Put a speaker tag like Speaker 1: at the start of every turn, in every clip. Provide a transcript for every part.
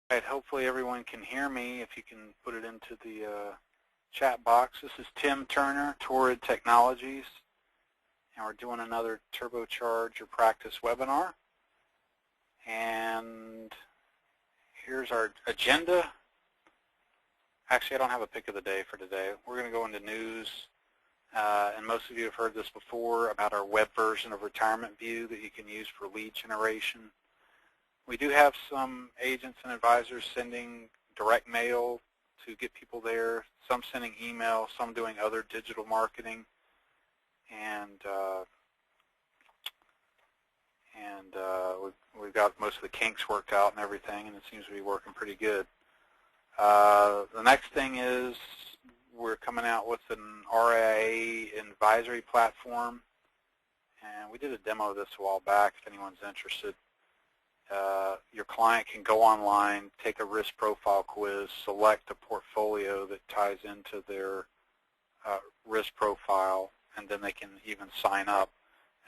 Speaker 1: All right, hopefully everyone can hear me. If you can put it into the chat box. This is Tim Turner, Torrid Technologies, and we're doing another Turbocharge Your Practice webinar. And here's our agenda. Actually, I don't have a pick of the day for today. We're going to go into news, and most of you have heard this before about our web version of RetirementView that you can use for lead generation. We do have some agents and advisors sending direct mail to get people there, some sending email, some doing other digital marketing, and we've got most of the kinks worked out and everything, and it seems to be working pretty good. The next thing is we're coming out with an RIA advisory platform, and we did a demo of this a while back if anyone's interested. Your client can go online, take a risk profile quiz, select a portfolio that ties into their risk profile, and then they can even sign up.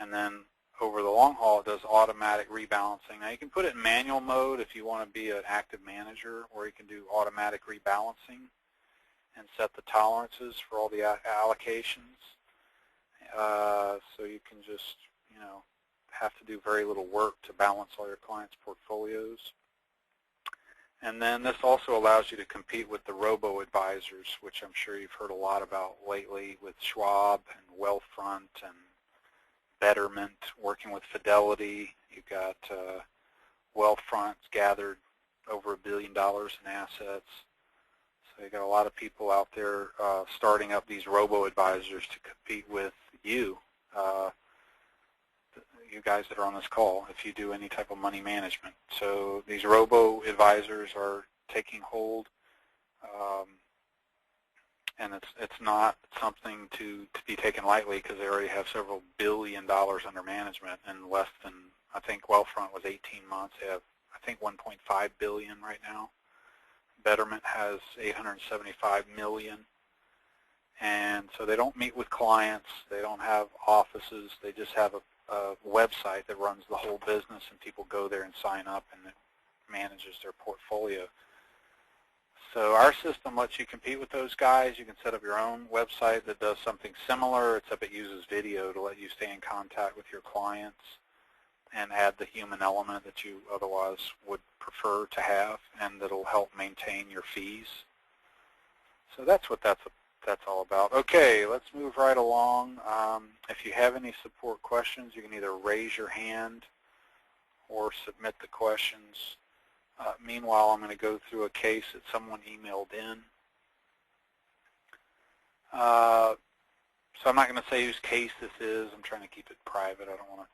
Speaker 1: And then over the long haul, it does automatic rebalancing. Now, you can put it in manual mode if you want to be an active manager, or you can do automatic rebalancing and set the tolerances for all the allocations. So you can just, have to do very little work to balance all your clients' portfolios. And then this also allows you to compete with the robo-advisors, which I'm sure you've heard a lot about lately with Schwab and Wealthfront and Betterment, working with Fidelity. You've got Wealthfront's gathered over $1 billion in assets. So you've got a lot of people out there starting up these robo-advisors to compete with you. You guys that are on this call, if you do any type of money management. So these robo-advisors are taking hold, and it's not something to be taken lightly because they already have several $1 billion under management in less than, I think Wealthfront was 18 months. They have, I think, $1.5 billion right now. Betterment has $875 million. And so they don't meet with clients. They don't have offices. They just have a website that runs the whole business, and people go there and sign up, and it manages their portfolio. So our system lets you compete with those guys. You can set up your own website that does something similar, except it uses video to let you stay in contact with your clients and add the human element that you otherwise would prefer to have, and that'll help maintain your fees. So that's what that's all about. Okay, let's move right along. If you have any support questions, you can either raise your hand or submit the questions. Meanwhile, I'm going to go through a case that someone emailed in. So I'm not going to say whose case this is. I'm trying to keep it private. I don't want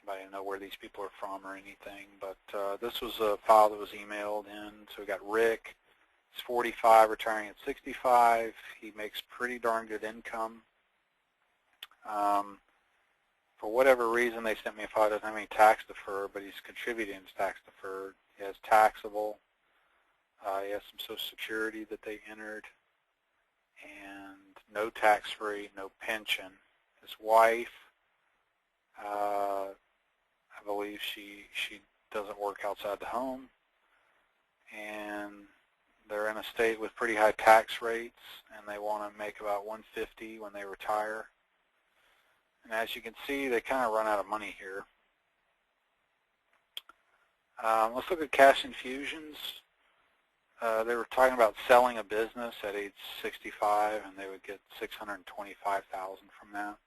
Speaker 1: anybody to know where these people are from or anything. But this was a file that was emailed in. So we got Rick. He's 45, retiring at 65. He makes pretty darn good income. For whatever reason, they sent me a file that doesn't have any tax deferred, but he's contributing to tax deferred. He has taxable. He has some Social Security that they entered, and no tax-free, no pension. His wife, I believe she doesn't work outside the home, and they're in a state with pretty high tax rates, and they want to make about $150 when they retire. And as you can see, they kind of run out of money here. Let's look at cash infusions. They were talking about selling a business at age 65, and they would get $625,000 from that.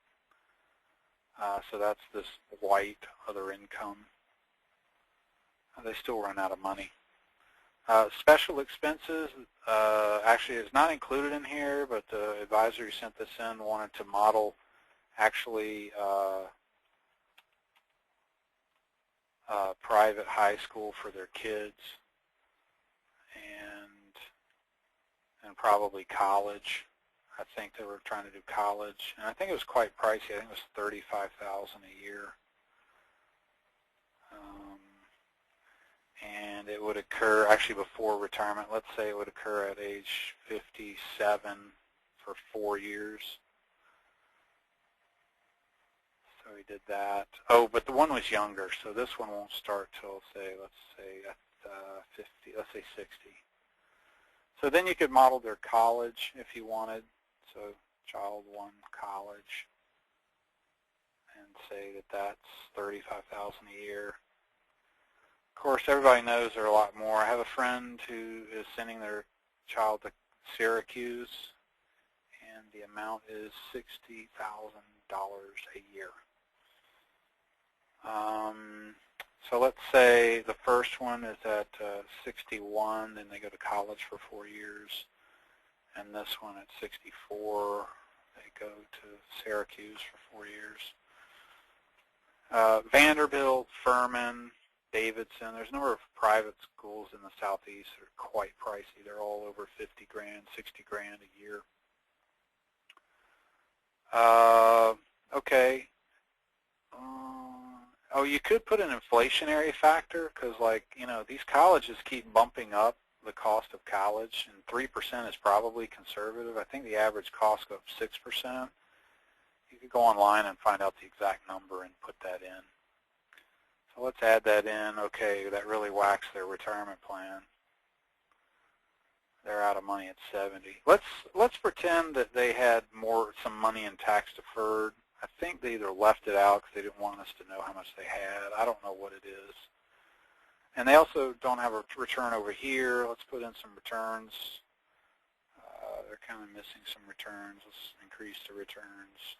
Speaker 1: So that's this white other income. They still run out of money. Special expenses actually is not included in here, but the advisor who sent this in wanted to model actually private high school for their kids and probably college. I think they were trying to do college, and I think it was quite pricey. I think it was $35,000 a year. And it would occur actually before retirement. Let's say it would occur at age 57 for 4 years. So we did that. Oh, but the one was younger, so this one won't start till, say, let's say at 50, let's say 60. So then you could model their college if you wanted. So child 1 college, and say that that's $35,000 a year. Of course, everybody knows there are a lot more. I have a friend who is sending their child to Syracuse, and the amount is $60,000 a year. So let's say the first one is at 61, then they go to college for 4 years, and this one at 64, they go to Syracuse for 4 years. Vanderbilt, Furman, Davidson, there's a number of private schools in the Southeast that are quite pricey. They're all over 50 grand, 60 grand a year. Okay. Oh, you could put an inflationary factor because, like, you know, these colleges keep bumping up the cost of college, and 3% is probably conservative. I think the average cost goes up 6%. You could go online and find out the exact number and put that in. So let's add that in. Okay, that really whacks their retirement plan. They're out of money at 70. Let's pretend that they had some money in tax deferred. I think they either left it out because they didn't want us to know how much they had. I don't know what it is. And they also don't have a return over here. Let's put in some returns. They're kind of missing some returns. Let's increase the returns.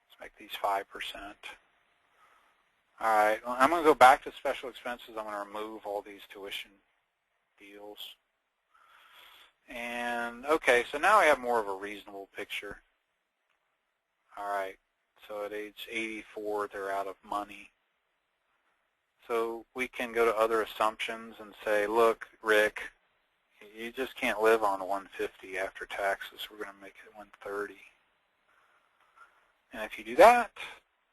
Speaker 1: Let's make these 5%. All right, well, I'm going to go back to special expenses. I'm going to remove all these tuition deals. And, okay, so now I have more of a reasonable picture. All right, so at age 84, they're out of money. So we can go to other assumptions and say, look, Rick, you just can't live on 150 after taxes. We're going to make it 130. And if you do that,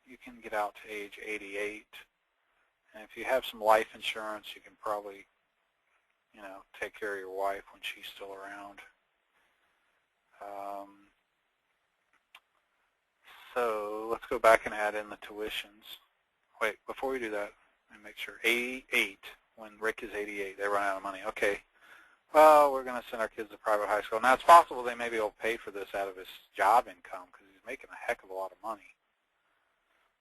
Speaker 1: you can get out to age 88. And if you have some life insurance, you can probably, you know, take care of your wife when she's still around. So let's go back and add in the tuitions. Wait, before we do that, let me make sure. 88, when Rick is 88, they run out of money. Okay, well, we're going to send our kids to private high school. Now, it's possible they maybe will pay for this out of his job income because he's making a heck of a lot of money.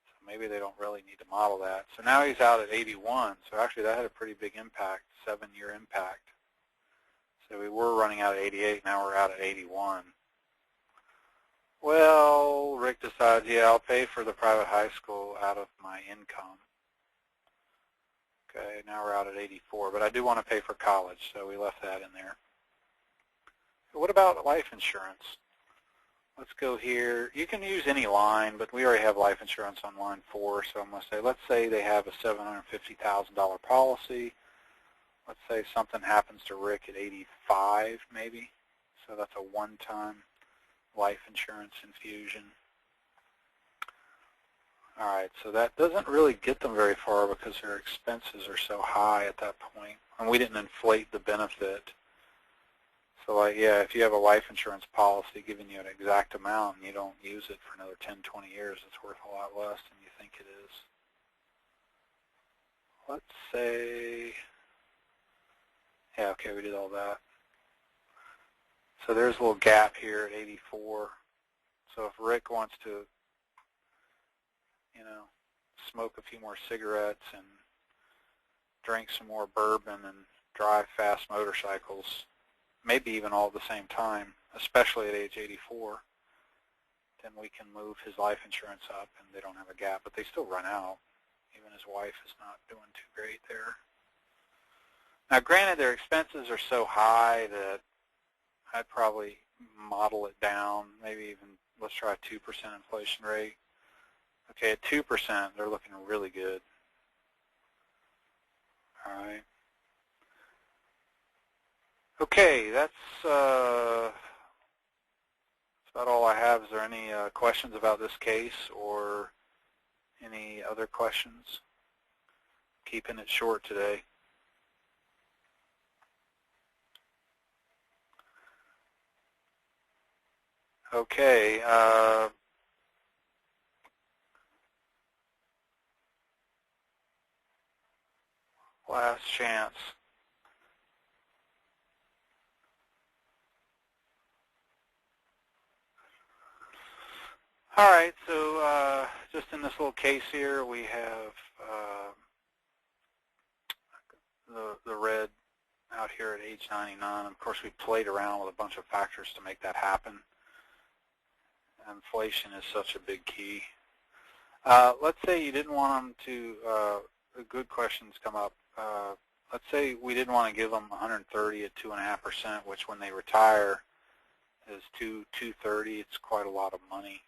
Speaker 1: So maybe they don't really need to model that. So now he's out at 81. So actually, that had a pretty big impact, 7-year impact. So we were running out at 88. Now we're out at 81. Well, Rick decides, yeah, I'll pay for the private high school out of my income. Okay, now we're out at 84, but I do want to pay for college, so we left that in there. What about life insurance? Let's go here. You can use any line, but we already have life insurance on line 4, so I'm going to say, let's say they have a $750,000 policy. Let's say something happens to Rick at 85, maybe. So that's a one-time life insurance infusion. All right, so that doesn't really get them very far because their expenses are so high at that point, and we didn't inflate the benefit. So, like, yeah, if you have a life insurance policy giving you an exact amount and you don't use it for another 10, 20 years, it's worth a lot less than you think it is. Let's say, yeah, okay, we did all that. So there's a little gap here at 84. So if Rick wants to, you know, smoke a few more cigarettes and drink some more bourbon and drive fast motorcycles, maybe even all at the same time, especially at age 84, then we can move his life insurance up and they don't have a gap, but they still run out. Even his wife is not doing too great there. Now, granted, their expenses are so high that I'd probably model it down, maybe even, let's try a 2% inflation rate. Okay, at 2%, they're looking really good. All right. Okay, that's about all I have. Is there any questions about this case or any other questions? Keeping it short today. Okay, last chance. All right, so just in this little case here, we have the red out here at age 99. Of course, we played around with a bunch of factors to make that happen. Inflation is such a big key. Let's say you didn't want them to, good questions come up. Let's say we didn't want to give them 130 at 2.5%, which when they retire is 230. It's quite a lot of money.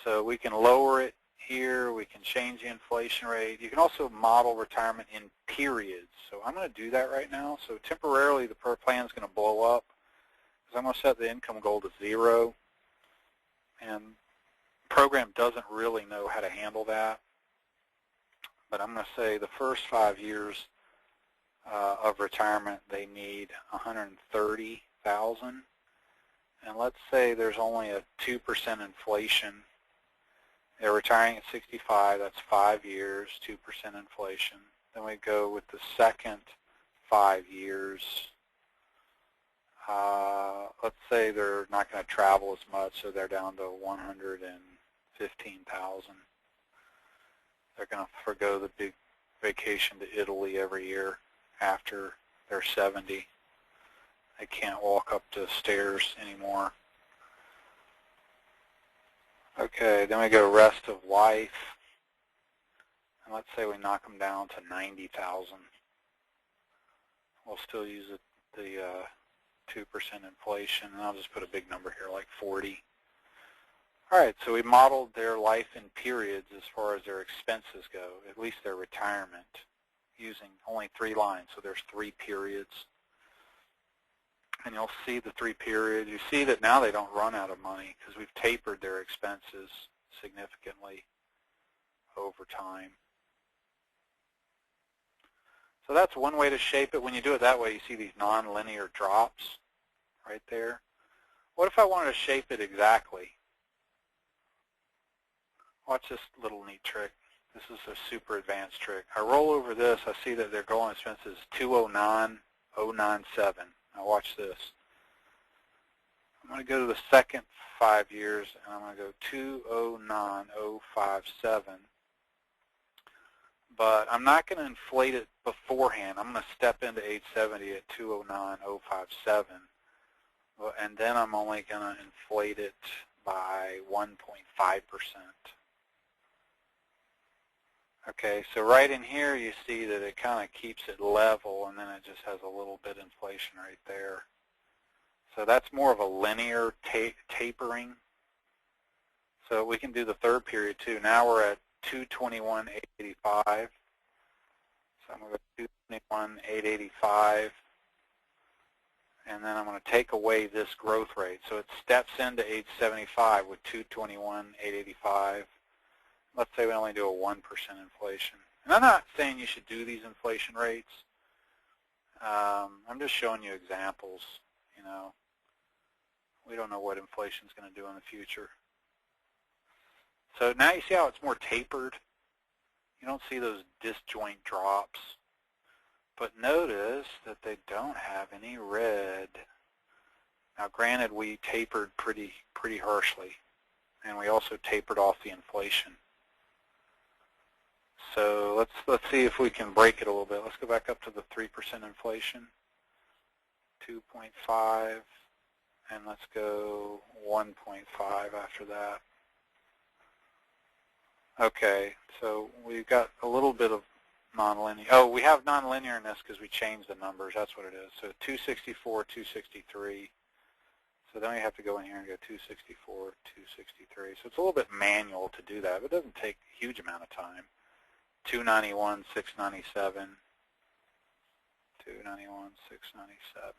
Speaker 1: So we can lower it here. We can change the inflation rate. You can also model retirement in periods. So I'm going to do that right now. So temporarily the plan is going to blow up because I'm going to set the income goal to 0. And the program doesn't really know how to handle that. But I'm going to say the first 5 years of retirement, they need $130,000. And let's say there's only a 2% inflation. They're retiring at 65. That's 5 years, 2% inflation. Then we go with the second 5 years. Let's say they're not going to travel as much, so they're down to $115,000. They're going to forgo the big vacation to Italy every year after they're 70. They can't walk up the stairs anymore. Okay, then we go rest of life. And let's say we knock them down to 90,000. We'll still use the 2% inflation, and I'll just put a big number here, like 40. All right, so we modeled their life in periods as far as their expenses go, at least their retirement, using only 3 lines. So there's 3 periods. And you'll see the 3 periods. You see that now they don't run out of money because we've tapered their expenses significantly over time. So that's one way to shape it. When you do it that way, you see these nonlinear drops right there. What if I wanted to shape it exactly? Watch this little neat trick. This is a super advanced trick. I roll over this. I see that their goal expense is 209,097. Now watch this. I'm going to go to the second 5 years, and I'm going to go 209,057. But I'm not going to inflate it beforehand. I'm going to step into age 70 at 209,057. And then I'm only going to inflate it by 1.5%. Okay, so right in here you see that it kind of keeps it level, and then it just has a little bit inflation right there. So that's more of a linear tapering. So we can do the third period too. Now we're at 221,885. So I'm going to go 221,885, and then I'm going to take away this growth rate. So it steps into age 75 with 221,885. Let's say we only do a 1% inflation. And I'm not saying you should do these inflation rates. I'm just showing you examples. You know, we don't know what inflation is going to do in the future. So now you see how it's more tapered. You don't see those disjoint drops. But notice that they don't have any red. Now granted, we tapered pretty harshly, and we also tapered off the inflation. So let's see if we can break it a little bit. Let's go back up to the 3% inflation, 2.5, and let's go 1.5 after that. Okay, so we've got a little bit of nonlinear. Oh, we have nonlinear in this because we changed the numbers. That's what it is. So 264, 263. So then we have to go in here and go 264, 263. So it's a little bit manual to do that, but it doesn't take a huge amount of time. 291, 697. 291, 697.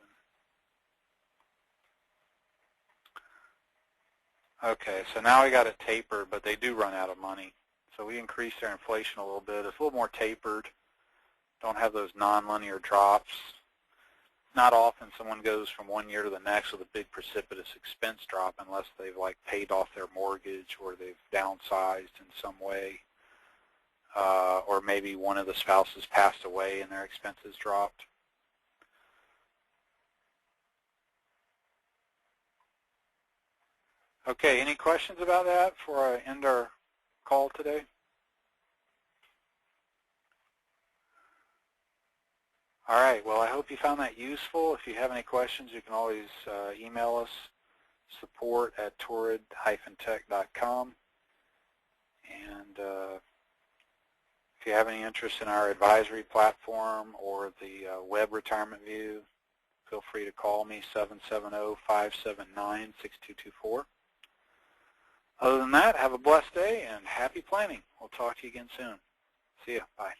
Speaker 1: Okay, so now we got it tapered, but they do run out of money. So we increase their inflation a little bit. It's a little more tapered. Don't have those nonlinear drops. Not often someone goes from one year to the next with a big precipitous expense drop unless they've like paid off their mortgage or they've downsized in some way. or maybe one of the spouses passed away and their expenses dropped. Okay, any questions about that before I end our call today? All right, well, I hope you found that useful. If you have any questions, you can always email us, support@torrid-tech.com. And if you have any interest in our advisory platform or the web RetirementView, feel free to call me, 770-579-6224. Other than that, have a blessed day and happy planning. We'll talk to you again soon. See ya. Bye.